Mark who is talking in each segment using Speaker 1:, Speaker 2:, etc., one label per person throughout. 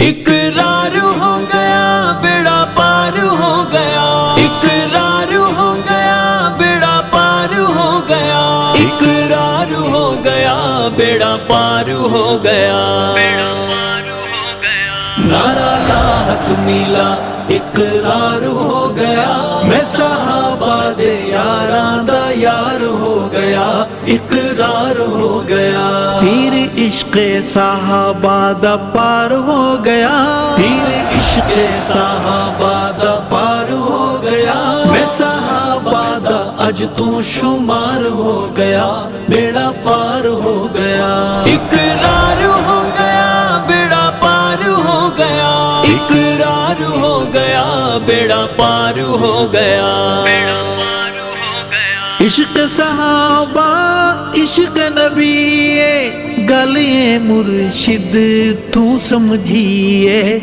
Speaker 1: اقرار ہو گیا بیڑا پار ہو گیا، اقرار ہو گیا بیڑا پار ہو گیا، اقرار ہو گیا بیڑا پار ہو گیا، نعرہ لاحق میلا اقرار ہو گیا، میں صحابہ دے یاراں دا یار ہو گیا، اقرار ہو گیا،
Speaker 2: تیر عشق صحابہ دا پار ہو گیا،
Speaker 1: تیر عشق صحابہ دا پار ہو گیا، میں صحابہ دا اج تو شمار ہو گیا، بیڑا پار ہو گیا، اقرار ہو گیا بیڑا پار ہو گیا، اقرار ہو گیا بیڑا پار ہو گیا،
Speaker 2: عشق صحابہ عشق نبی گلے مرشد تو سمجھیے،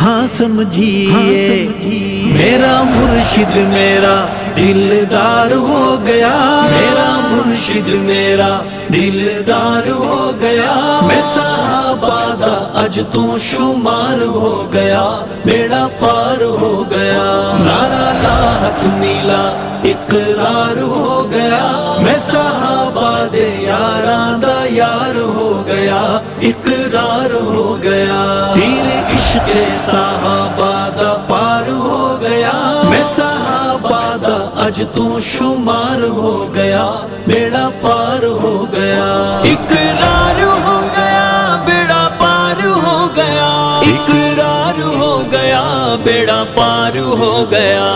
Speaker 2: ہاں سمجھیے،
Speaker 1: میرا مرشد میرا دلدار ہو گیا، میرا مرشد میرا دلدار ہو گیا، میں صحابہ دا اج تو شمار ہو گیا، بیڑا پار ہو گیا، نعرہ لاحق میلا اقرار ہو گیا، میں صحابہ دے یاراں دا یار ہو گیا، اقرار ہو گیا، تیر عشق صحابہ دا پار ہو گیا، میں صحابہ دا اج تو شمار ہو گیا، بیڑا پار ہو گیا، اقرار ہو گیا بیڑا پار ہو گیا، اقرار ہو گیا بیڑا پار ہو گیا،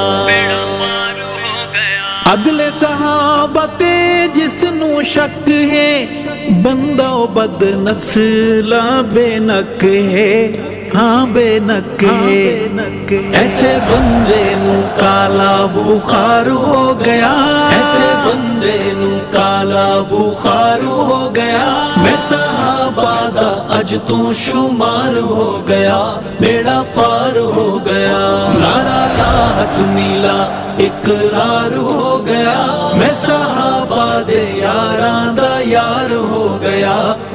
Speaker 2: عدل صحابہ تے جس نو شک ہے، بندہ بد نسلا بے نک ہے، ہاں بے نک ہے،
Speaker 1: ایسے بندے نو کالا بخار ہو گیا، ایسے بندے نو کالا بخار ہو گیا، میں صحابہ دا اج تو شمار ہو گیا، بیڑا پار ہو گیا، نعرہ لاحق میلا اقرار ہو گیا، میں صحابہ دے یاراں دا یار ہو گیا،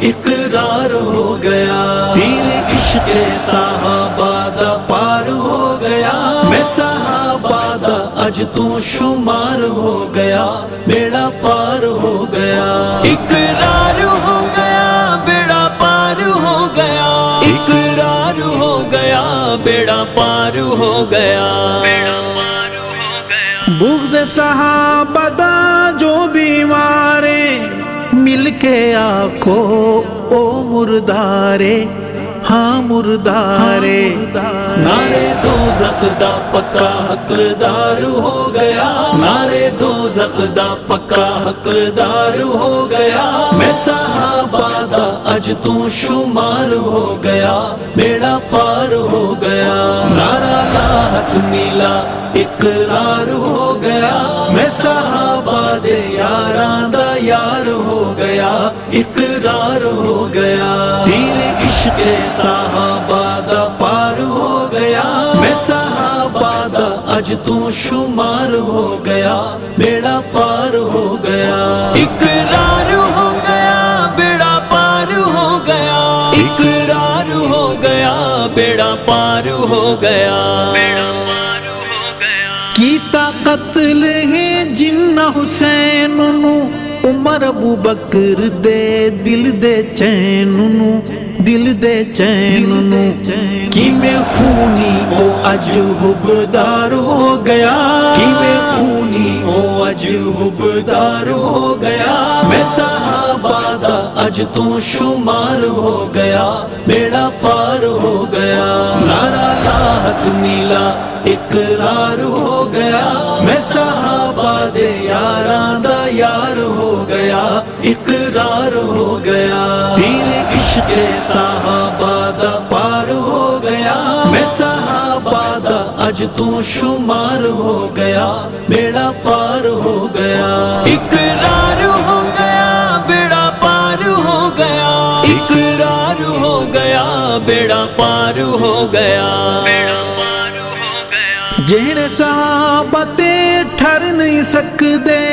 Speaker 1: اقرار ہو گیا، تیر عشق صحابہ دا پار ہو گیا، میں صحابہ دا اج تو شمار ہو گیا، بیڑا پار ہو گیا، اقرار ہو گیا بیڑا پار ہو گیا، اقرار ہو گیا بیڑا پار ہو گیا،
Speaker 2: بغض صحابہ دا جو بیمارے، مل کے آکھو او مردارے، ہاں مردارے،
Speaker 1: نعرے دوزخ دا پکا حقدار ہو گیا، نعرے دوزخ دا پکا حقدار ہو گیا، میں صحابہ دا اج تو شمار ہو گیا، بیڑا پار ہو گیا، نعرہ لاحق میلا اقرار ہو گیا، میں صحابہ دے یاراں دا یار ہو گیا، اقرار ہو گیا، تیر عشق صحابہ دا پار ہو گیا، میں صحابہ دا اج تو شمار ہو گیا، بیڑا پار ہو گیا، اقرار ہو گیا بیڑا پار ہو گیا، اقرار ہو گیا بیڑا پار ہو گیا،
Speaker 2: کیتا قتل ہے جنہ حسین نو، عمر ابو بکر دے دل دے چین نو، دل دے چین نو،
Speaker 1: کیویں خونی او اج حبدار ہو گیا، کیویں خونی او اج حبدار ہو گیا، میں صحابہ دا اج تو شمار ہو گیا، بیڑا پار ہو گیا، نعرہ لاحق میلا اقرار ہو گیا، میں صحابہ دے یاراں دا یار ہو گیا، اقرار ہو گیا، تیر عشق صحابہ دا پار ہو گیا، میں صحابہ دا اج تو شمار ہو گیا، بیڑا پار ہو گیا، اقرار ہو گیا بیڑا پار ہو گیا، اقرار ہو گیا بیڑا پار ہو گیا،
Speaker 2: جہڑے صحابہ تے ٹھر نہیں سکدے،